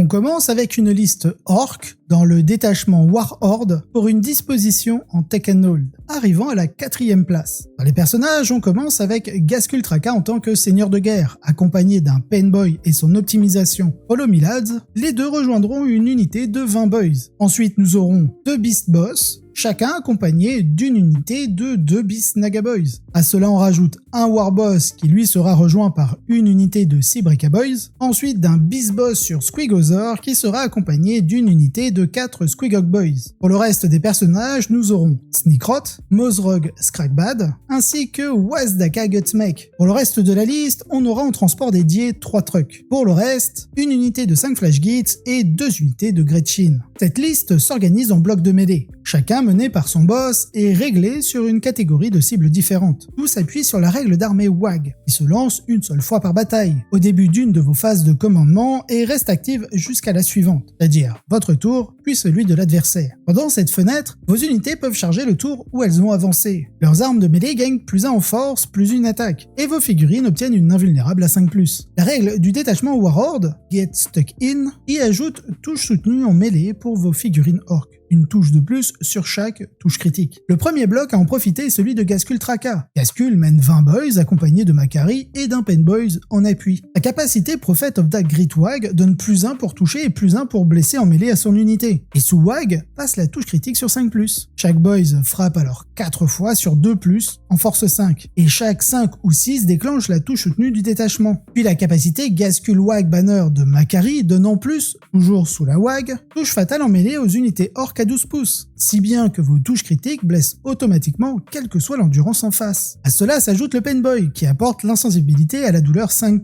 On commence avec une liste Orc dans le détachement Warhorde pour une disposition en Take and Hold, arrivant à la 4e place. Dans les personnages, on commence avec Ghazghkull Traka en tant que seigneur de guerre, accompagné d'un Painboy et son optimisation Hollow Milads. Les deux rejoindront une unité de 20 boys. Ensuite, nous aurons 2 Beast Boss, chacun accompagné d'une unité de 2 Beast Naga Boys. À cela, on rajoute un Warboss qui lui sera rejoint par une unité de 6 Breka Boys, ensuite d'un Beast Boss sur Squiggosaur qui sera accompagné d'une unité de 4 Squigog Boys. Pour le reste des personnages, nous aurons Sneakrot, Mozrog Scragbad, ainsi que Wazdaka Gutsmek. Pour le reste de la liste, on aura en transport dédié 3 trucks. Pour le reste, une unité de 5 Flash Gits et 2 unités de Gretchin. Cette liste s'organise en blocs de mêlée, chacun mené par son boss et réglé sur une catégorie de cibles différentes. Tout s'appuie sur la règle d'armée WAG, qui se lance une seule fois par bataille, au début d'une de vos phases de commandement et reste active jusqu'à la suivante, c'est-à-dire votre tour, puis celui de l'adversaire. Pendant cette fenêtre, vos unités peuvent charger le tour où elles ont avancé. Leurs armes de mêlée gagnent plus 1 en force, plus 1 attaque, et vos figurines obtiennent une invulnérable à 5+. La règle du détachement Warhorde, Get Stuck In, y ajoute touche soutenue en mêlée pour vos figurines orques. Une touche de plus sur chaque touche critique. Le premier bloc à en profiter est celui de Ghazghkull Traka. Ghazghkull mène 20 boys accompagnés de Makari et d'un Painboy en appui. La capacité Prophet of Dark Grit WAG donne plus 1 pour toucher et plus 1 pour blesser en mêlée à son unité. Et sous WAG, passe la touche critique sur 5+. Chaque boys frappe alors 4 fois sur 2+, en force 5. Et chaque 5 ou 6 déclenche la touche soutenue du détachement. Puis la capacité Ghazghkull WAG Banner de Makari donne en plus, toujours sous la WAG, touche fatale en mêlée aux unités orques à 12 pouces, si bien que vos touches critiques blessent automatiquement quelle que soit l'endurance en face. À cela s'ajoute le Painboy qui apporte l'insensibilité à la douleur 5+,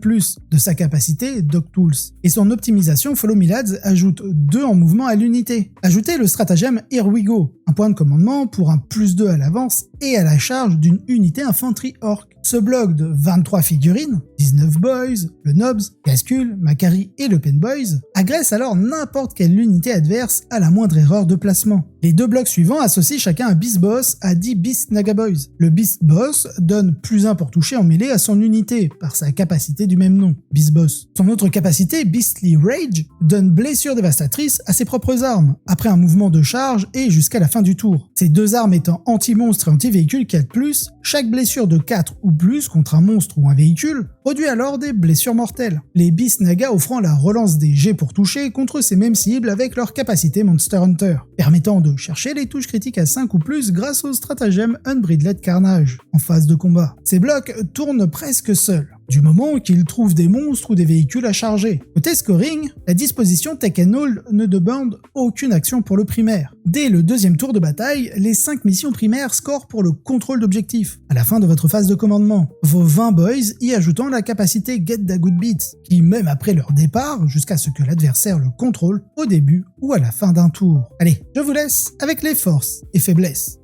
de sa capacité Dog Tools, et son optimisation Follow Milads ajoute 2 en mouvement à l'unité. Ajoutez le stratagème Here We Go, un point de commandement pour un +2 à l'avance et à la charge d'une unité infanterie orc. Ce bloc de 23 figurines, 19 boys, le Nobs, Ghazghkull, Makari et le Painboy, agresse alors n'importe quelle unité adverse à la moindre erreur de placement. Les 2 blocs suivants associent chacun un Beast Boss à 10 Beast Naga Boys. Le Beast Boss donne plus 1 pour toucher en mêlée à son unité, par sa capacité du même nom, Beast Boss. Son autre capacité, Beastly Rage, donne blessure dévastatrice à ses propres armes, après un mouvement de charge et jusqu'à la fin du tour. Ces 2 armes étant anti-monstre et anti-véhicule 4+, chaque blessure de 4 ou plus contre un monstre ou un véhicule produit alors des blessures mortelles. Les Beast Naga offrant la relance des jets pour toucher contre ces mêmes cibles avec leur capacité Monster Hunter, permettant de chercher les touches critiques à 5 ou plus grâce au stratagème Unbridled Carnage en phase de combat. Ces blocs tournent presque seuls, du moment qu'ils trouvent des monstres ou des véhicules à charger. Côté scoring, la disposition Take and Hold ne demande aucune action pour le primaire. Dès le 2e tour de bataille, les 5 missions primaires scorent pour le contrôle d'objectifs, à la fin de votre phase de commandement, vos 20 boys y ajoutant la capacité Get the Good Beats, qui même après leur départ, jusqu'à ce que l'adversaire le contrôle au début ou à la fin d'un tour. Allez, je vous laisse avec les forces et faiblesses.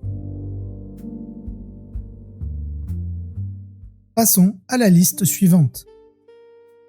Passons à la liste suivante.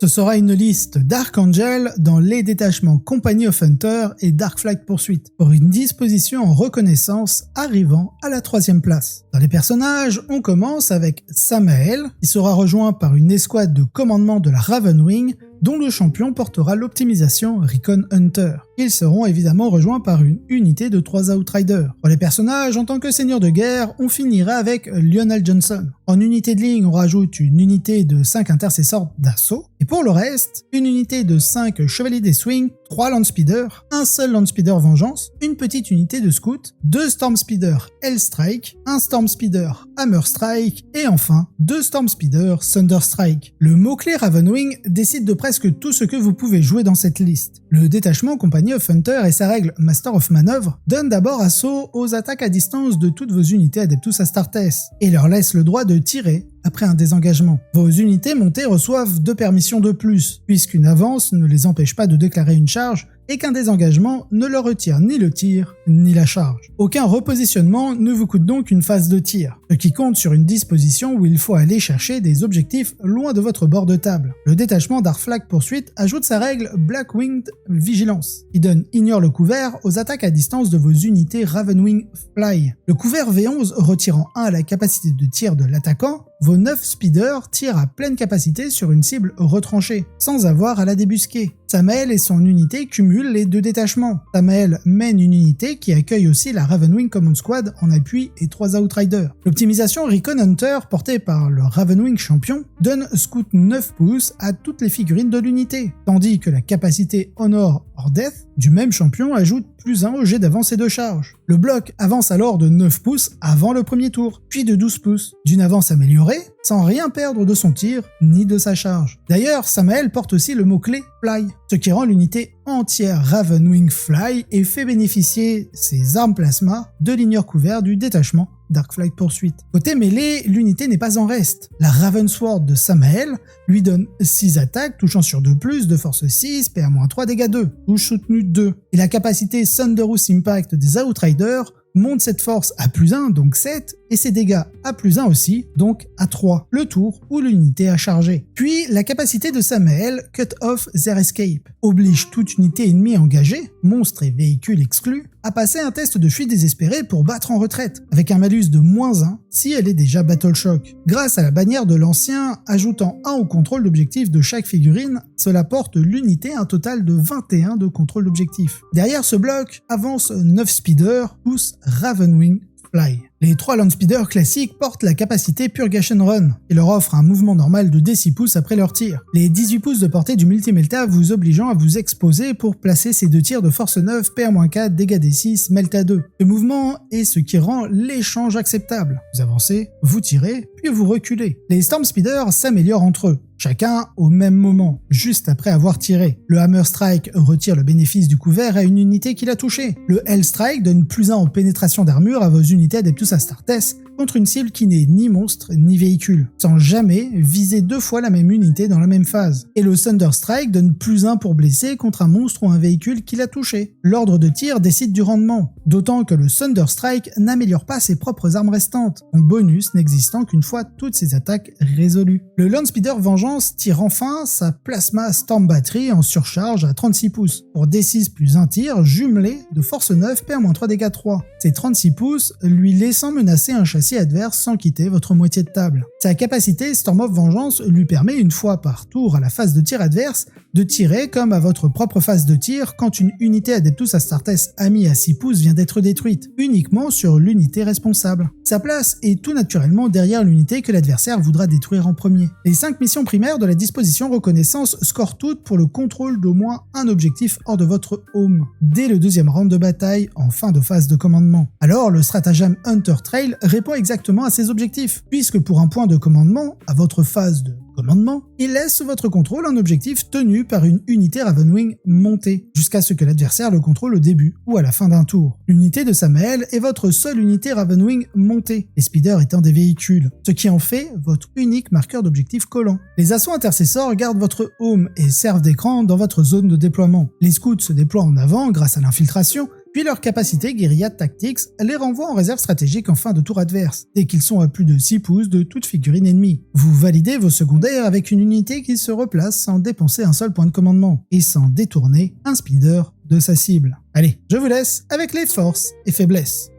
Ce sera une liste Dark Angel dans les détachements Company of Hunter et Dark Flight Pursuit, pour une disposition en reconnaissance arrivant à la 3e place. Dans les personnages, on commence avec Samael, qui sera rejoint par une escouade de commandement de la Ravenwing, dont le champion portera l'optimisation Recon Hunter. Ils seront évidemment rejoints par une unité de 3 Outriders. Pour les personnages, en tant que seigneur de guerre, on finira avec Lionel Johnson. En unité de ligne, on rajoute une unité de 5 intercesseurs d'assaut. Et pour le reste, une unité de 5 chevaliers des swings, 3 landspeeders, un seul landspeeder vengeance, une petite unité de scouts, 2 stormspeeders Hellstrike, un stormspeeder Hammerstrike et enfin 2 stormspeeders Thunderstrike. Le mot-clé Ravenwing décide de presque tout ce que vous pouvez jouer dans cette liste. Le détachement Company of Hunter et sa règle Master of Manœuvre donnent d'abord assaut aux attaques à distance de toutes vos unités Adeptus Astartes et leur laissent le droit de tirer après un désengagement. Vos unités montées reçoivent 2 permissions de plus, puisqu'une avance ne les empêche pas de déclarer une charge et qu'un désengagement ne leur retire ni le tir ni la charge. Aucun repositionnement ne vous coûte donc une phase de tir, ce qui compte sur une disposition où il faut aller chercher des objectifs loin de votre bord de table. Le détachement Dark Flag Pursuit ajoute sa règle Black Winged Vigilance, qui donne Ignore le couvert aux attaques à distance de vos unités Ravenwing Fly. Le couvert V11 retirant 1 à la capacité de tir de l'attaquant vos 9 speeders tirent à pleine capacité sur une cible retranchée, sans avoir à la débusquer. Samael et son unité cumulent les 2 détachements. Samael mène une unité qui accueille aussi la Ravenwing Command Squad en appui et 3 Outriders. L'optimisation Recon Hunter portée par le Ravenwing champion donne Scout 9 pouces à toutes les figurines de l'unité, tandis que la capacité Honor or Death du même champion ajoute +1 au jet d'avance et de charge. Le bloc avance alors de 9 pouces avant le premier tour, puis de 12 pouces, d'une avance améliorée, sans rien perdre de son tir ni de sa charge. D'ailleurs, Samael porte aussi le mot-clé Fly, ce qui rend l'unité entière Ravenwing Fly et fait bénéficier ses armes plasma de l'ignore couvert du détachement Darkflight Pursuit. Côté mêlée, l'unité n'est pas en reste. La Ravensword de Samael lui donne 6 attaques, touchant sur 2+, de force 6, PA-3, dégâts 2, touche soutenue 2. Et la capacité Thunderous Impact des Outriders monte cette force à +1, donc 7, et ses dégâts à +1 aussi, donc à 3, le tour où l'unité a chargé. Puis, la capacité de Samael, Cut Off Their Escape, oblige toute unité ennemie engagée, monstres et véhicules exclus, à passer un test de fuite désespérée pour battre en retraite, avec un malus de -1 si elle est déjà Battle Shock. Grâce à la bannière de l'ancien, ajoutant 1 au contrôle d'objectif de chaque figurine, cela porte l'unité à un total de 21 de contrôle d'objectif. Derrière ce bloc, avancent 9 speeders, tous Ravenwing Fly. Les 3 Landspeeders classiques portent la capacité Purgation Run, et leur offre un mouvement normal de D6 pouces après leur tir. Les 18 pouces de portée du Multi-Melta vous obligeant à vous exposer pour placer ces 2 tirs de force 9, PA-4, dégâts D6, Melta 2. Ce mouvement est ce qui rend l'échange acceptable. Vous avancez, vous tirez, puis vous reculez. Les Storm Speeders s'améliorent entre eux, chacun au même moment, juste après avoir tiré. Le Hammer Strike retire le bénéfice du couvert à une unité qui l'a touché. Le Hell Strike donne +1 en pénétration d'armure à vos unités Adeptus Astartes contre une cible qui n'est ni monstre ni véhicule, sans jamais viser 2 fois la même unité dans la même phase. Et le Thunder Strike donne +1 pour blesser contre un monstre ou un véhicule qui l'a touché. L'ordre de tir décide du rendement, d'autant que le Thunder Strike n'améliore pas ses propres armes restantes, son bonus n'existant qu'une fois toutes ses attaques résolues. Le Landspeeder Vengeance tire enfin sa Plasma Storm Battery en surcharge à 36 pouces, pour D6 plus un tir jumelé de force 9, PA-3, dégâts 3. Ces 36 pouces lui laissant menacer un châssis adverse sans quitter votre moitié de table. Sa capacité Storm of Vengeance lui permet une fois par tour à la phase de tir adverse de tirer comme à votre propre phase de tir quand une unité Adeptus Astartes amie à 6 pouces vient d'être détruite, uniquement sur l'unité responsable. Sa place est tout naturellement derrière l'unité que l'adversaire voudra détruire en premier. Les 5 missions primaires de la disposition reconnaissance scorent toutes pour le contrôle d'au moins un objectif hors de votre home, dès le 2e round de bataille en fin de phase de commandement. Alors le stratagème Hunter Trail répond exactement à ces objectifs, puisque pour un point de commandement, à votre phase de commandement, il laisse sous votre contrôle un objectif tenu par une unité Ravenwing montée, jusqu'à ce que l'adversaire le contrôle au début ou à la fin d'un tour. L'unité de Samael est votre seule unité Ravenwing montée, les speeders étant des véhicules, ce qui en fait votre unique marqueur d'objectif collant. Les assauts intercesseurs gardent votre home et servent d'écran dans votre zone de déploiement. Les scouts se déploient en avant grâce à l'infiltration, puis leur capacité Guerilla Tactics les renvoie en réserve stratégique en fin de tour adverse, dès qu'ils sont à plus de 6 pouces de toute figurine ennemie. Vous validez vos secondaires avec une unité qui se replace sans dépenser un seul point de commandement, et sans détourner un speeder de sa cible. Allez, je vous laisse avec les forces et faiblesses.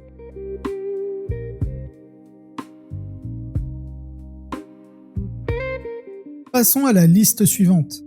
Passons à la liste suivante.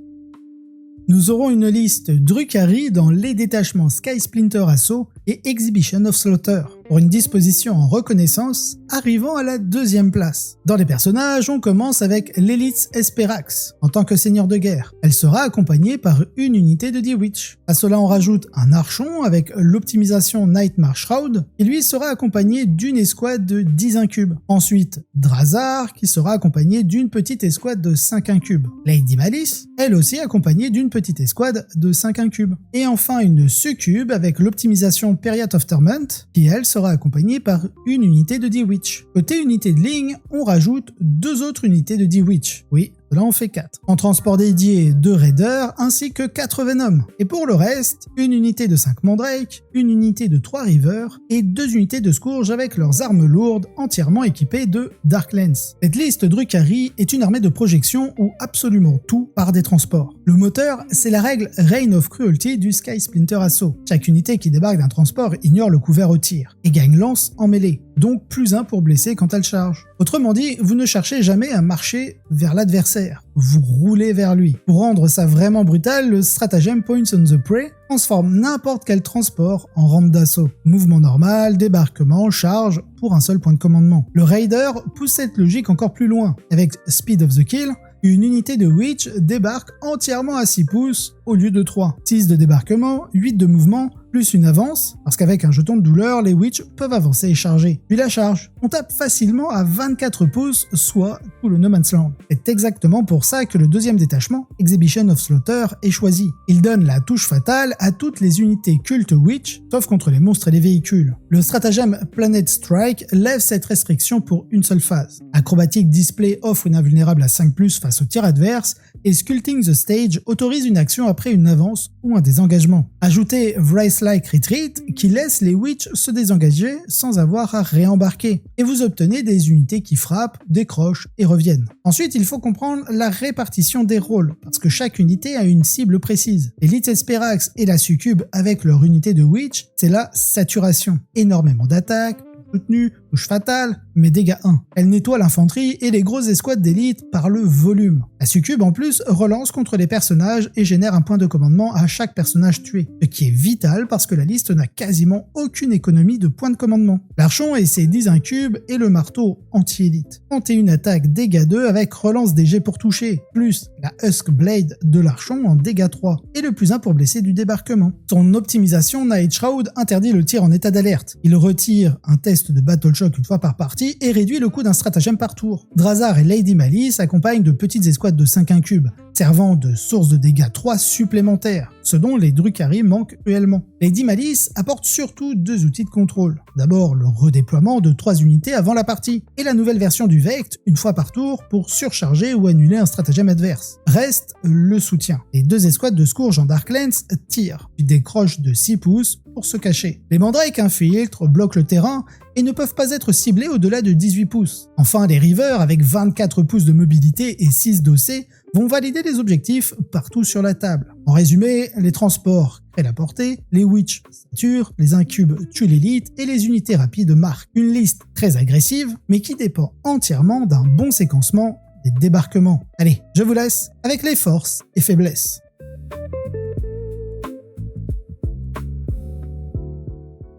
Nous aurons une liste Drukhari dans les détachements Sky Splinter Assault et Exhibition of Slaughter, pour une disposition en reconnaissance arrivant à la 2e place. Dans les personnages, on commence avec l'Elitz Esperax, en tant que seigneur de guerre. Elle sera accompagnée par une unité de D-Witch. À cela on rajoute un archon avec l'optimisation Nightmare Shroud, qui lui sera accompagné d'une escouade de 10 incubes. Ensuite, Drazar, qui sera accompagné d'une petite escouade de 5 incubes. Lady Malice, elle aussi accompagnée d'une petite escouade de 5 incubes. Et enfin une succube avec l'optimisation Period of Torment, qui elle sera accompagnée par une unité de D-Witch. Côté unité de ligne, on rajoute 2 autres unités de D-Witch. Oui, cela en fait 4. En transport dédié, 2 Raiders ainsi que 4 Venom. Et pour le reste, une unité de 5 Mandrake, une unité de 3 Reavers et 2 unités de Scourge avec leurs armes lourdes entièrement équipées de Dark Lens. Cette liste Drukhari est une armée de projection où absolument tout part des transports. Le moteur, c'est la règle Reign of Cruelty du Sky Splinter Assault. Chaque unité qui débarque d'un transport ignore le couvert au tir et gagne lance en mêlée, donc +1 pour blesser quand elle charge. Autrement dit, vous ne cherchez jamais à marcher vers l'adversaire, vous roulez vers lui. Pour rendre ça vraiment brutal, le stratagème Points on the Prey transforme n'importe quel transport en rampe d'assaut. Mouvement normal, débarquement, charge, pour un seul point de commandement. Le Raider pousse cette logique encore plus loin. Avec Speed of the Kill, une unité de Witch débarque entièrement à 6 pouces au lieu de 3. 6 de débarquement, 8 de mouvement, plus une avance, parce qu'avec un jeton de douleur, les Witch peuvent avancer et charger. Puis la charge. On tape facilement à 24 pouces, soit tout le No Man's Land. C'est exactement pour ça que le deuxième détachement, Exhibition of Slaughter, est choisi. Il donne la touche fatale à toutes les unités cultes Witch, sauf contre les monstres et les véhicules. Le stratagème Planet Strike lève cette restriction pour une seule phase. Acrobatic Display offre une invulnérable à 5+, face au tir adverse, et Sculpting the Stage autorise une action après une avance ou un désengagement. Ajoutez Wraith-like Retreat qui laisse les Witch se désengager sans avoir à réembarquer, et vous obtenez des unités qui frappent, décrochent et reviennent. Ensuite, il faut comprendre la répartition des rôles, parce que chaque unité a une cible précise. L'Elite Esperax et la Succube avec leur unité de Witch, c'est la saturation. Énormément d'attaques, soutenue, touche fatale, mais dégâts 1. Elle nettoie l'infanterie et les grosses escouades d'élite par le volume. La Succube en plus relance contre les personnages et génère un point de commandement à chaque personnage tué, ce qui est vital parce que la liste n'a quasiment aucune économie de points de commandement. L'Archon et ses 10 incubes et le marteau anti-élite. 31 attaques dégâts 2 avec relance des jets pour toucher, plus la Husk Blade de l'Archon en dégâts 3, et le +1 pour blesser du débarquement. Son optimisation Night Shroud interdit le tir en état d'alerte. Il retire un test de Battle Shock une fois par partie et réduit le coût d'un stratagème par tour. Drazar et Lady Malice accompagnent de petites escouades de 5 incubes, servant de source de dégâts 3 supplémentaires, ce dont les Drukhari manquent cruellement. Lady Malice apporte surtout 2 outils de contrôle. D'abord le redéploiement de 3 unités avant la partie, et la nouvelle version du Vect, une fois par tour, pour surcharger ou annuler un stratagème adverse. Reste le soutien. Les 2 escouades de Scourge en Darklands tirent, puis décrochent de 6 pouces pour se cacher. Les Mandrake infiltrent, bloquent le terrain, et ne peuvent pas être ciblés au-delà de 18 pouces. Enfin, les Reavers, avec 24 pouces de mobilité et 6 d'OC, vont valider les objectifs partout sur la table. En résumé, les transports créent la portée, les Witch saturent, les incubes tuent l'élite et les unités rapides marquent. Une liste très agressive, mais qui dépend entièrement d'un bon séquencement des débarquements. Allez, je vous laisse avec les forces et faiblesses.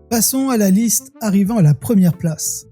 Passons à la liste arrivant à la première place.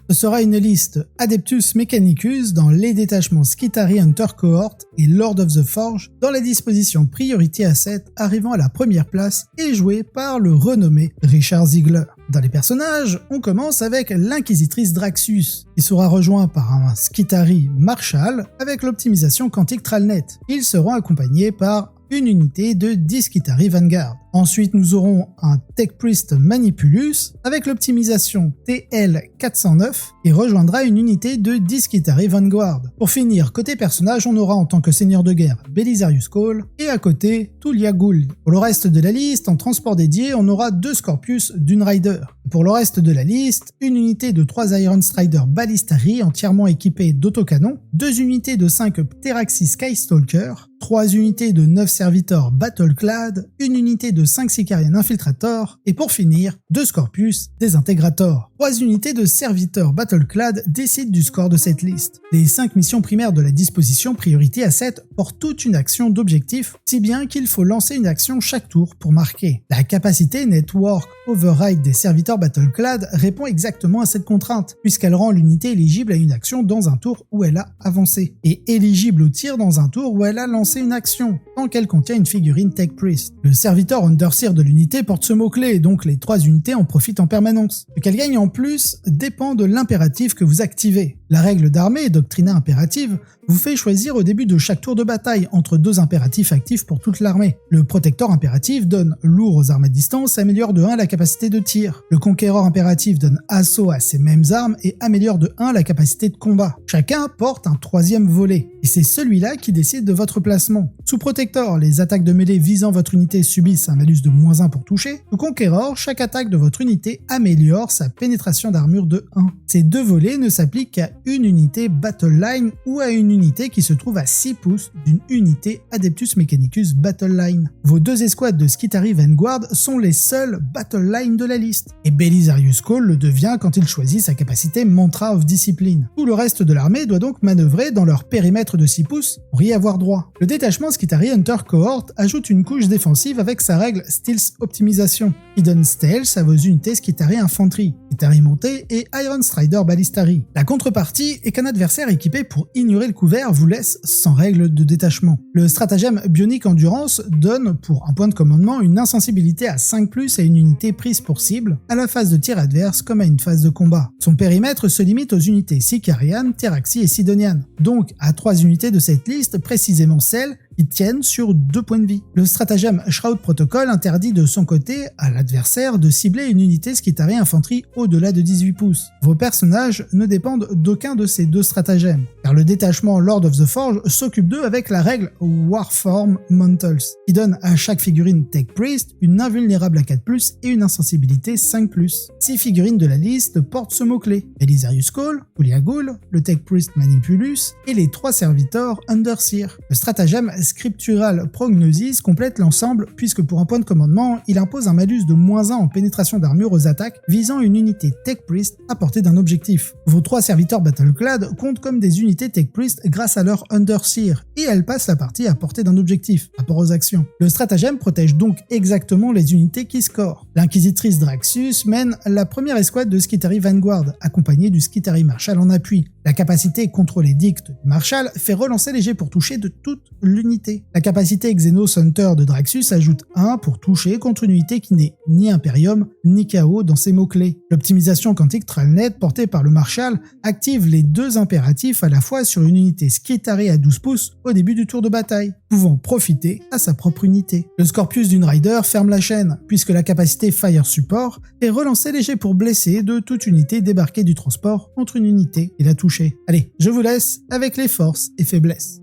Ce sera une liste Adeptus Mechanicus dans les détachements Skitarii Hunter Cohort et Lord of the Forge dans la disposition Priority Asset arrivant à la première place et jouée par le renommé Richard Ziegler. Dans les personnages, on commence avec l'Inquisitrice Draxus, qui sera rejoint par un Skitari Marshall avec l'optimisation quantique Tralnet. Ils seront accompagnés par une unité de 10 Skitari Vanguard. Ensuite, nous aurons un Tech Priest Manipulus avec l'optimisation TL409 qui rejoindra une unité de 10 Skitari Vanguard. Pour finir, côté personnage, on aura en tant que seigneur de guerre Belisarius Cole et à côté Tulia Gould. Pour le reste de la liste, en transport dédié, on aura 2 Scorpius d'une Rider. Pour le reste de la liste, une unité de 3 Iron Strider Ballistari entièrement équipée d'autocanons, 2 unités de 5 Pteraxis Skystalker, 3 unités de 9 serviteurs Battleclad, une unité de 5 Sicarian Infiltrator, et pour finir, 2 Scorpius Désintégrator. 3 unités de serviteurs Battleclad décident du score de cette liste. Les 5 missions primaires de la disposition Priority Asset portent toute une action d'objectif, si bien qu'il faut lancer une action chaque tour pour marquer. La capacité Network Override des serviteurs Battleclad répond exactement à cette contrainte, puisqu'elle rend l'unité éligible à une action dans un tour où elle a avancé, et éligible au tir dans un tour où elle a lancé une action, tant qu'elle contient une figurine Tech Priest. Le serviteur Underseer de l'unité porte ce mot-clé, donc les 3 unités en profitent en permanence. Ce qu'elle gagne en plus dépend de l'impératif que vous activez. La règle d'armée, Doctrina impérative, vous fait choisir au début de chaque tour de bataille entre 2 impératifs actifs pour toute l'armée. Le Protector impératif donne lourd aux armes à distance et améliore de 1 la capacité de tir. Le Conqueror impératif donne assaut à ces mêmes armes et améliore de 1 la capacité de combat. Chacun porte un 3e volet, et c'est celui-là qui décide de votre placement. Sous Protector, les attaques de mêlée visant votre unité subissent un malus de -1 pour toucher. Sous Conqueror, chaque attaque de votre unité améliore sa pénétration d'armure de 1. Ces 2 volets ne s'appliquent qu'à une unité Battle Line ou à une unité qui se trouve à 6 pouces d'une unité Adeptus Mechanicus Battle Line. Vos 2 escouades de Skitarii Vanguard sont les seuls Battle Line de la liste, et Belisarius Cawl le devient quand il choisit sa capacité Mantra of Discipline. Tout le reste de l'armée doit donc manœuvrer dans leur périmètre de 6 pouces pour y avoir droit. Le détachement Skitarii Hunter Cohort ajoute une couche défensive avec sa règle Stealth Optimisation, qui donne Stealth à vos unités Skitarii Infantry, Skitarii Montée et Iron Strider Ballistari. La contrepartie est qu'un adversaire équipé pour ignorer le couvert vous laisse sans règle de détachement. Le stratagème Bionic Endurance donne, pour un point de commandement, une insensibilité à 5+, à une unité prise pour cible, à la phase de tir adverse comme à une phase de combat. Son périmètre se limite aux unités Sicarian, Terraxi et Sidonian, donc à 3 unités de cette liste, précisément celles qui tiennent sur 2 points de vie. Le stratagème Shroud Protocol interdit de son côté à l'adversaire de cibler une unité Skitarii Infanterie au-delà de 18 pouces. Vos personnages ne dépendent d'aucun de ces 2 stratagèmes, car le détachement Lord of the Forge s'occupe d'eux avec la règle Warform Mantles, qui donne à chaque figurine Tech Priest une invulnérable à 4+, et une insensibilité 5+. 6 figurines de la liste portent ce mot-clé: Belisarius Cawl, Kuliagul, le Tech Priest Manipulus et les 3 serviteurs Underseer. Le stratagème Scriptural Prognosis complète l'ensemble puisque pour un point de commandement, il impose un malus de -1 en pénétration d'armure aux attaques visant une unité Tech Priest à portée d'un objectif. Vos 3 serviteurs Battleclad comptent comme des unités Tech Priest grâce à leur Underseer, et elles passent la partie à portée d'un objectif, rapport aux actions. Le stratagème protège donc exactement les unités qui scorent. L'inquisitrice Draxus mène la première escouade de Skitarii Vanguard, accompagnée du Skitarii Marshal en appui. La capacité Contrôle Edict du Marshal fait relancer léger pour toucher de toute l'unité. La capacité Xenos Hunter de Draxus ajoute 1 pour toucher contre une unité qui n'est ni Imperium ni Chaos dans ses mots-clés. L'optimisation quantique Tralnet portée par le Marshal active les 2 impératifs à la fois sur une unité Skitarii à 12 pouces au début du tour de bataille, pouvant profiter à sa propre unité. Le Scorpius d'une Rider ferme la chaîne, puisque la capacité Fire Support est relancée léger pour blesser de toute unité débarquée du transport contre une unité et la toucher. Allez, je vous laisse avec les forces et faiblesses.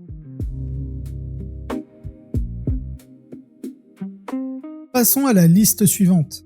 Passons à la liste suivante.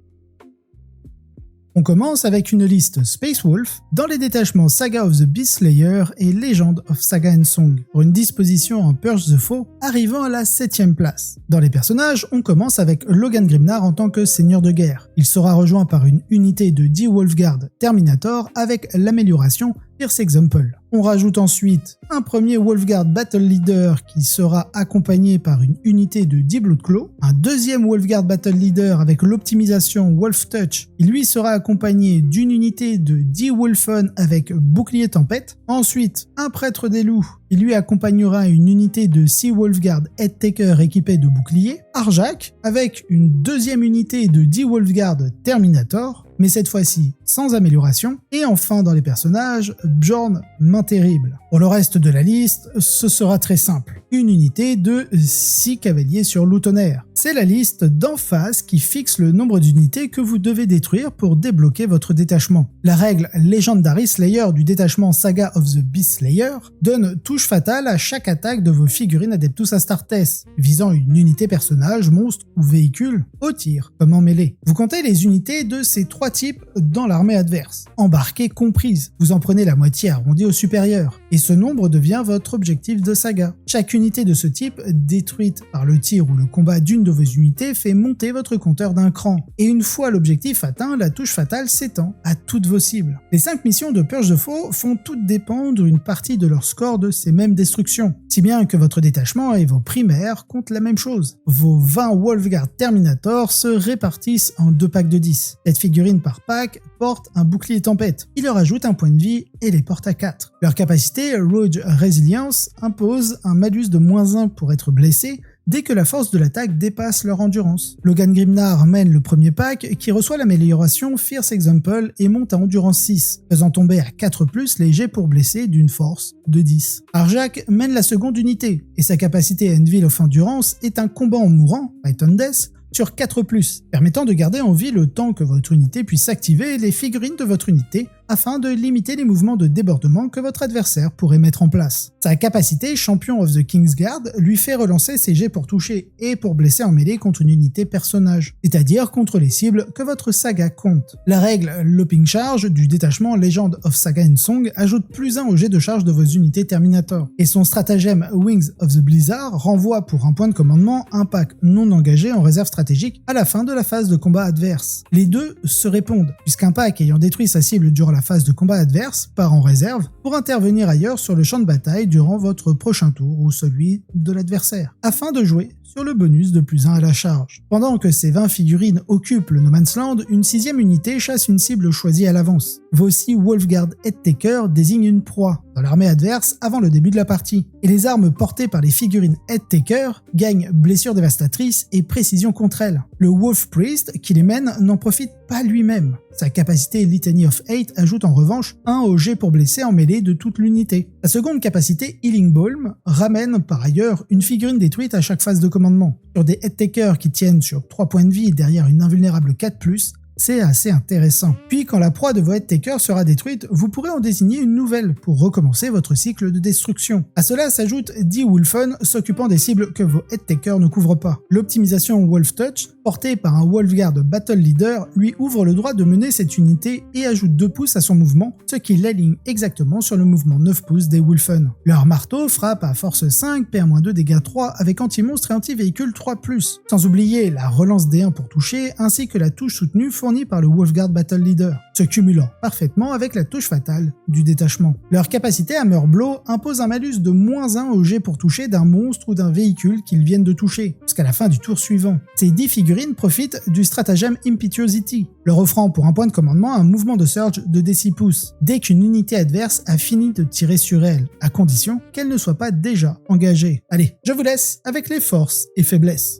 On commence avec une liste Space Wolf dans les détachements Saga of the Beast Slayer et Legend of Saga and Song, pour une disposition en Purge the Foe arrivant à la 7ème place. Dans les personnages, on commence avec Logan Grimnar en tant que seigneur de guerre. Il sera rejoint par une unité de 10 Wolfguard Terminator avec l'amélioration Pierce Example. On rajoute ensuite un premier Wolfguard Battle Leader qui sera accompagné par une unité de 10 Bloodclaw, un deuxième Wolfguard Battle Leader avec l'optimisation Wolf Touch qui lui sera accompagné d'une unité de 10 Wolfen avec bouclier tempête, ensuite un prêtre des loups qui lui accompagnera une unité de 6 Wolfguard Headtaker équipés de bouclier, Arjak avec une deuxième unité de 10 Wolfguard Terminator, mais cette fois-ci sans amélioration, et enfin dans les personnages, Bjorn Main Terrible. Pour le reste de la liste, ce sera très simple. Une unité de 6 cavaliers sur loup tonnerre. C'est la liste d'en face qui fixe le nombre d'unités que vous devez détruire pour débloquer votre détachement. La règle Legendary Slayer du détachement Saga of the Beast Slayer donne touche fatale à chaque attaque de vos figurines Adeptus Astartes, visant une unité personnage, monstre ou véhicule au tir, comme en mêlée. Vous comptez les unités de ces 3 types dans l'armée adverse, embarquées comprises. Vous en prenez la moitié arrondie au supérieur, et ce nombre devient votre objectif de saga. Chaque unité de ce type, détruite par le tir ou le combat d'une de vos unités, fait monter votre compteur d'un cran, et une fois l'objectif atteint, la touche fatale s'étend à toutes vos cibles. Les 5 missions de Purge the Foe font toutes dépendre une partie de leur score de ces mêmes destructions, si bien que votre détachement et vos primaires comptent la même chose. Vos 20 Wolfguard Terminator se répartissent en 2 packs de 10. Cette figurine par pack porte un bouclier tempête. Il leur ajoute un point de vie et les porte à 4. Leur capacité Rogue Resilience impose un malus de -1 pour être blessé dès que la force de l'attaque dépasse leur endurance. Logan Grimnar mène le premier pack qui reçoit l'amélioration Fierce Example et monte à endurance 6, faisant tomber à 4+ léger pour blesser d'une force de 10. Arjak mène la seconde unité et sa capacité Anvil of Endurance est un combat en mourant, Python Death, sur 4+, permettant de garder en vie le temps que votre unité puisse activer les figurines de votre unité afin de limiter les mouvements de débordement que votre adversaire pourrait mettre en place. Sa capacité Champion of the Kingsguard lui fait relancer ses jets pour toucher et pour blesser en mêlée contre une unité personnage, c'est-à-dire contre les cibles que votre saga compte. La règle Looping Charge du détachement Legend of Saga and Song ajoute +1 au jet de charge de vos unités Terminator, et son stratagème Wings of the Blizzard renvoie pour un point de commandement un pack non engagé en réserve stratégique à la fin de la phase de combat adverse. Les deux se répondent, puisqu'un pack ayant détruit sa cible durant la phase de combat adverse part en réserve pour intervenir ailleurs sur le champ de bataille durant votre prochain tour ou celui de l'adversaire, afin de jouer sur le bonus de +1 à la charge. Pendant que ces 20 figurines occupent le No Man's Land, une 6ème unité chasse une cible choisie à l'avance. Vos 6 Wolfguard Headtaker désignent une proie dans l'armée adverse avant le début de la partie, et les armes portées par les figurines Headtaker gagnent blessure dévastatrice et précision contre elles. Le Wolf Priest qui les mène n'en profite pas lui-même. Sa capacité Litany of Hate ajoute en revanche 1 au jet pour blesser en mêlée de toute l'unité. La seconde capacité Healing Balm ramène par ailleurs une figurine détruite à chaque phase de commandement. Sur des Headtakers qui tiennent sur 3 points de vie derrière une invulnérable 4+, c'est assez intéressant. Puis quand la proie de vos Headtakers sera détruite, vous pourrez en désigner une nouvelle pour recommencer votre cycle de destruction. À cela s'ajoute 10 Wolfen s'occupant des cibles que vos Headtakers ne couvrent pas. L'optimisation Wolf Touch, portée par un Wolfguard Battle Leader, lui ouvre le droit de mener cette unité et ajoute 2 pouces à son mouvement, ce qui l'aligne exactement sur le mouvement 9 pouces des Wolfen. Leur marteau frappe à force 5, PA-2 dégâts 3 avec anti-monstre et anti-véhicule 3+, sans oublier la relance D1 pour toucher ainsi que la touche soutenue fournie par le Wolfguard Battle Leader, se cumulant parfaitement avec la touche fatale du détachement. Leur capacité Hammer Blow impose un malus de -1 au jet pour toucher d'un monstre ou d'un véhicule qu'ils viennent de toucher, jusqu'à la fin du tour suivant. Ces 10 figurines profitent du stratagème Impetuosity, leur offrant pour un point de commandement un mouvement de surge de D6 pouces, dès qu'une unité adverse a fini de tirer sur elle, à condition qu'elle ne soit pas déjà engagée. Allez, je vous laisse avec les forces et faiblesses.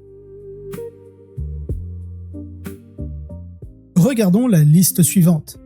Regardons la liste suivante.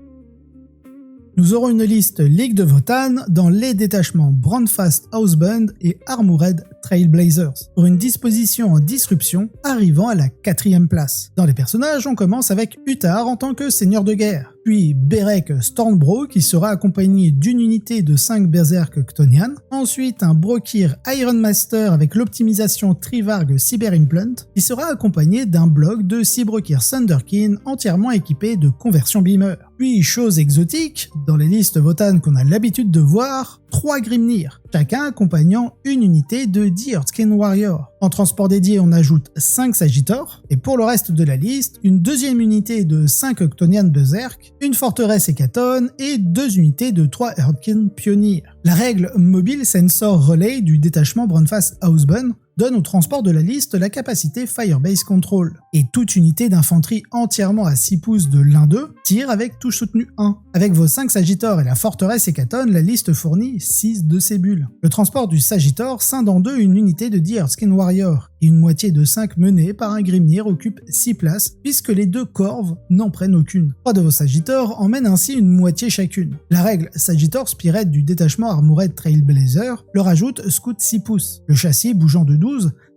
Nous aurons une liste Ligue de Votann dans les détachements Brandfast Houseband et Armored Trailblazers, pour une disposition en disruption arrivant à la 4ème place. Dans les personnages, on commence avec Uthar en tant que seigneur de guerre, puis Beric Stormbro qui sera accompagné d'une unité de 5 Berserk Chtonian, ensuite un Brokir Ironmaster avec l'optimisation Trivarg Cyber Implant qui sera accompagné d'un bloc de 6 Brokir Thunderkin entièrement équipés de conversion Beamer. Puis, chose exotique, dans les listes Votann qu'on a l'habitude de voir, 3 Grimnir, chacun accompagnant une unité de 10 Earthskin Warrior. En transport dédié, on ajoute 5 Sagittor, et pour le reste de la liste, une deuxième unité de 5 Chtonian Berserk, une forteresse Hécaton et 2 unités de 3 Earthkin Pioneer. La règle Mobile Sensor Relay du détachement Brandfast Houseband donne au transport de la liste la capacité Firebase Control, et toute unité d'infanterie entièrement à 6 pouces de l'un d'eux tire avec touche soutenue 1. Avec vos 5 Sagittor et la forteresse Hécaton, la liste fournit 6 de ces bulles. Le transport du Sagittor scinde en deux une unité de 10 Earthskin Warrior, et une moitié de 5 menée par un Grimnir occupe 6 places, puisque les 2 Corves n'en prennent aucune. 3 de vos Sagittor emmènent ainsi une moitié chacune. La règle Sagittor Spirit du détachement Armored Trailblazer leur ajoute Scout 6 pouces, le châssis bougeant de 12,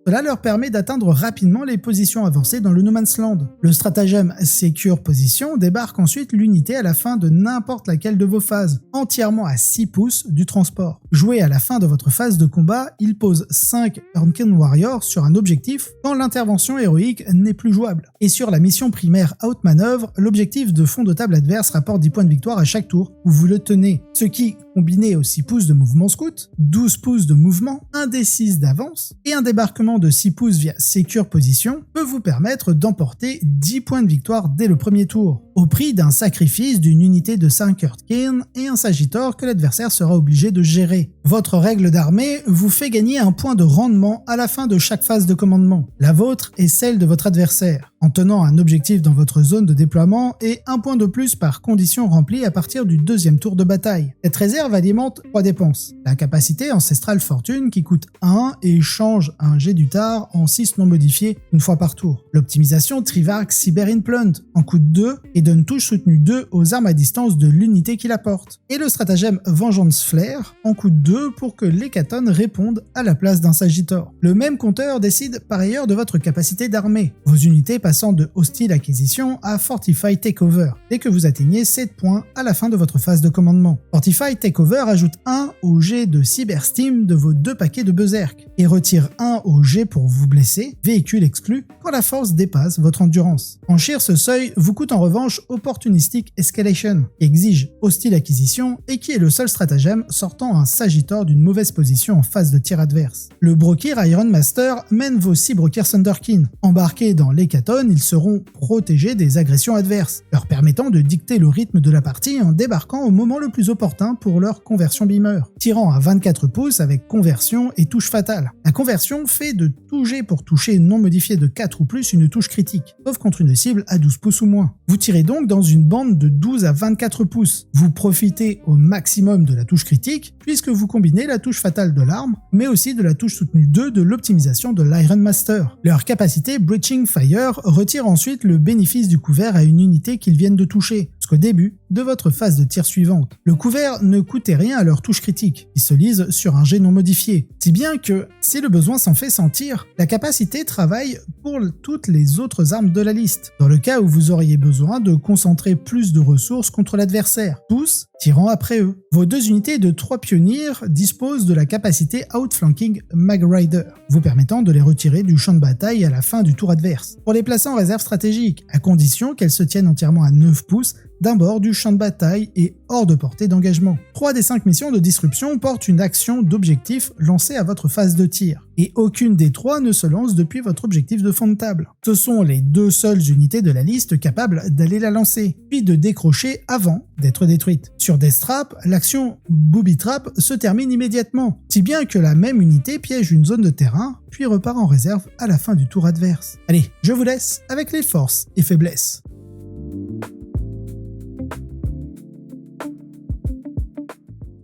cela leur permet d'atteindre rapidement les positions avancées dans le No Man's Land. Le stratagème Secure Position débarque ensuite l'unité à la fin de n'importe laquelle de vos phases, entièrement à 6 pouces du transport. Joué à la fin de votre phase de combat, il pose 5 Earthskin Warriors sur un objectif quand l'intervention héroïque n'est plus jouable. Et sur la mission primaire Outmanœuvre, l'objectif de fond de table adverse rapporte 10 points de victoire à chaque tour où vous le tenez, ce qui, combiné aux 6 pouces de mouvement scout, 12 pouces de mouvement, un D6 d'avance et un débarquement de 6 pouces via Secure Position, peut vous permettre d'emporter 10 points de victoire dès le premier tour, au prix d'un sacrifice d'une unité de 5 Earthkin et un Sagittor que l'adversaire sera obligé de gérer. Votre règle d'armée vous fait gagner un point de rendement à la fin de chaque phase de commandement. La vôtre est celle de votre adversaire, en tenant un objectif dans votre zone de déploiement et un point de plus par condition remplie à partir du deuxième tour de bataille. Cette réserve réserve alimente 3 dépenses. La capacité Ancestrale Fortune qui coûte 1 et change un jet du tar en 6 non modifiés une fois par tour. L'optimisation Trivarch Cyber Implant en coûte 2 et donne touche soutenue 2 aux armes à distance de l'unité qui la porte. Et le stratagème Vengeance Flare en coûte 2 pour que l'hécaton réponde à la place d'un Sagittor. Le même compteur décide par ailleurs de votre capacité d'armée, vos unités passant de Hostile Acquisition à Fortify Takeover, dès que vous atteignez 7 points à la fin de votre phase de commandement. Fortify Takeover ajoute 1 au jet de Cybersteam de vos 2 paquets de Berserk, et retire 1 au jet pour vous blesser, véhicule exclu, quand la force dépasse votre endurance. Franchir ce seuil vous coûte en revanche Opportunistic Escalation, qui exige Hostile Acquisition et qui est le seul stratagème sortant un Sagittor d'une mauvaise position en phase de tir adverse. Le Brokir Iron Master mène vos 6 Brokir Thunderkin. Embarqués dans l'hécaton, ils seront protégés des agressions adverses, leur permettant de dicter le rythme de la partie en débarquant au moment le plus opportun pour leur conversion beamer, tirant à 24 pouces avec conversion et touche fatale. La conversion fait de tout jet pour toucher non modifié de 4 ou plus une touche critique, sauf contre une cible à 12 pouces ou moins. Vous tirez donc dans une bande de 12 à 24 pouces. Vous profitez au maximum de la touche critique, puisque vous combinez la touche fatale de l'arme, mais aussi de la touche soutenue 2 de l'optimisation de l'Iron Master. Leur capacité Breaching Fire retire ensuite le bénéfice du couvert à une unité qu'ils viennent de toucher, jusqu'au début de votre phase de tir suivante. Le couvert ne coûtait rien à leur touche critique, qui se lise sur un jet non modifié, si bien que, si le besoin s'en fait sentir, la capacité travaille pour toutes les autres armes de la liste, dans le cas où vous auriez besoin de concentrer plus de ressources contre l'adversaire, tous tirant après eux. Vos 2 unités de 3 pionniers disposent de la capacité Outflanking Mag Rider, vous permettant de les retirer du champ de bataille à la fin du tour adverse, pour les placer en réserve stratégique, à condition qu'elles se tiennent entièrement à 9 pouces d'un bord du champ de bataille et hors de portée d'engagement. 3 des 5 missions de disruption portent une action d'objectif lancée à votre phase de tir, et aucune des 3 ne se lance depuis votre objectif de fond de table. Ce sont les 2 seules unités de la liste capables d'aller la lancer, puis de décrocher avant d'être détruite. Sur Death Trap, l'action Booby Trap se termine immédiatement, si bien que la même unité piège une zone de terrain, puis repart en réserve à la fin du tour adverse. Allez, je vous laisse avec les forces et faiblesses.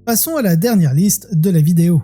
Passons à la dernière liste de la vidéo.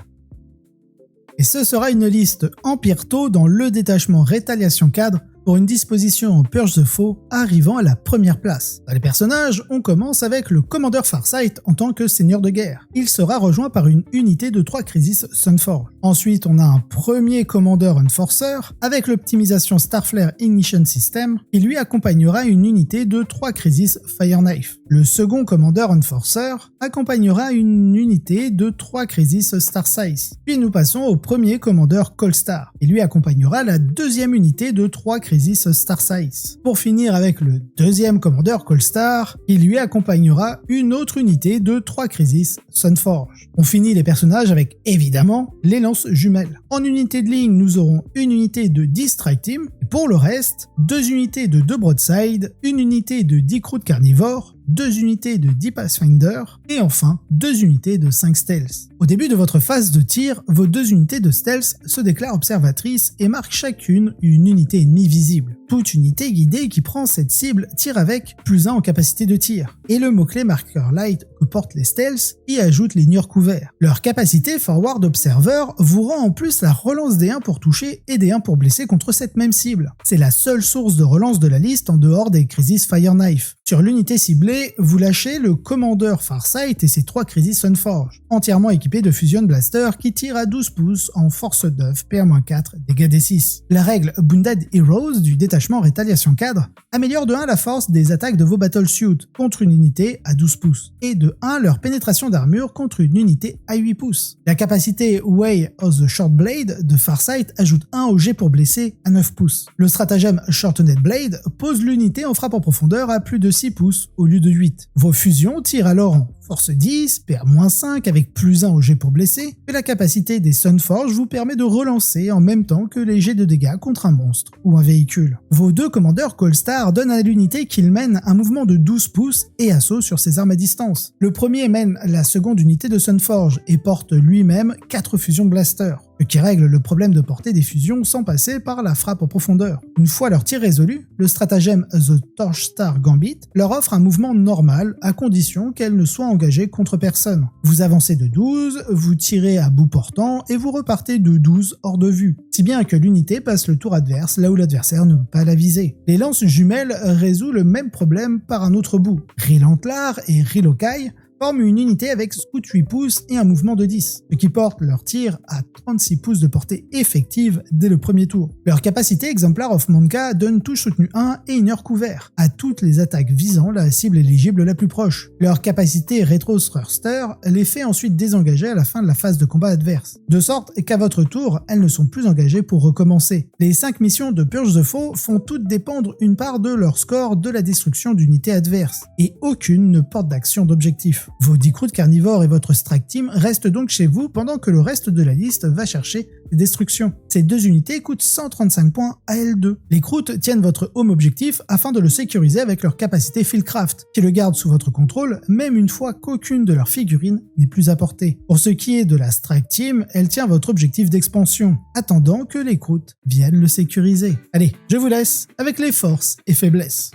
Et ce sera une liste Empire Tau dans le détachement Rétaliation Cadre pour une disposition en Purge the Foe arrivant à la première place. Dans les personnages, on commence avec le commandeur Farsight en tant que seigneur de guerre. Il sera rejoint par une unité de 3 Crisis Sunforge. Ensuite, on a un premier commandeur Enforcer avec l'optimisation Starflare Ignition System qui lui accompagnera une unité de 3 Crisis Fire Knife. Le second commandeur Enforcer accompagnera une unité de 3 Crisis Starsize. Puis nous passons au premier commandeur Colstar et lui accompagnera la deuxième unité de 3 Crisis Starsize. Pour finir avec le deuxième commandeur Colstar, il lui accompagnera une autre unité de 3 Crisis Sunforge. On finit les personnages avec, évidemment, les lances jumelles. En unité de ligne, nous aurons une unité de 10 Strike Team, et pour le reste, 2 unités de 2 Broadside, une unité de 10 Crew de Carnivore, 2 unités de 10 Pathfinder, et enfin 2 unités de 5 Stealth. Au début de votre phase de tir, vos 2 unités de Stealth se déclarent observatrices et marquent chacune une unité ennemie visible. Toute unité guidée qui prend cette cible tire avec +1 en capacité de tir, et le mot-clé marqueur light que portent les Stealth y ajoute les nieurs couverts. Leur capacité Forward Observer vous rend en plus la relance des 1 pour toucher et des 1 pour blesser contre cette même cible. C'est la seule source de relance de la liste en dehors des Crisis Fire Knife. Sur l'unité ciblée, vous lâchez le commandeur Farsight et ses 3 Crisis Sunforge, entièrement équipés de Fusion Blaster qui tirent à 12 pouces en force d'œuf, PA-4, dégâts D6. La règle Wounded Heroes du détachement Rétaliation Cadre améliore de 1 la force des attaques de vos Battlesuits contre une unité à 12 pouces, et de 1 leur pénétration d'armure contre une unité à 8 pouces. La capacité Way of the Short Blade de Farsight ajoute 1 au jet pour blesser à 9 pouces. Le stratagème Shortened Blade pose l'unité en frappe en profondeur à plus de 6 pouces au lieu de 8. Vos fusions tirent alors en force 10, PA-5 avec +1 au jet pour blesser, et la capacité des Sunforge vous permet de relancer en même temps que les jets de dégâts contre un monstre ou un véhicule. Vos 2 commandeurs Colstar donnent à l'unité qu'il mène un mouvement de 12 pouces et assaut sur ses armes à distance. Le premier mène la seconde unité de Sunforge et porte lui-même 4 fusions blaster. ce qui règle le problème de portée des fusions sans passer par la frappe en profondeur. Une fois leur tir résolu, le stratagème The Torchstar Gambit leur offre un mouvement normal à condition qu'elle ne soit engagée contre personne. Vous avancez de 12, vous tirez à bout portant et vous repartez de 12 hors de vue, si bien que l'unité passe le tour adverse là où l'adversaire ne peut pas la viser. Les lances jumelles résolvent le même problème par un autre bout. Rilantlar et Rilokai forment une unité avec scout 8 pouces et un mouvement de 10, ce qui porte leur tir à 36 pouces de portée effective dès le premier tour. Leur capacité Exemplar of Monka donne touche soutenue 1 et inner couvert à toutes les attaques visant la cible éligible la plus proche. Leur capacité Retro Thruster les fait ensuite désengager à la fin de la phase de combat adverse, de sorte qu'à votre tour, elles ne sont plus engagées pour recommencer. Les 5 missions de Purge the Foe font toutes dépendre une part de leur score de la destruction d'unités adverses, et aucune ne porte d'action d'objectif. Vos 10 croûtes carnivores et votre strike team restent donc chez vous pendant que le reste de la liste va chercher des destructions. Ces 2 unités coûtent 135 points à L2. Les croûtes tiennent votre home objectif afin de le sécuriser avec leur capacité Fieldcraft, qui le garde sous votre contrôle même une fois qu'aucune de leurs figurines n'est plus à portée. Pour ce qui est de la strike team, elle tient votre objectif d'expansion, attendant que les croûtes viennent le sécuriser. Allez, je vous laisse avec les forces et faiblesses.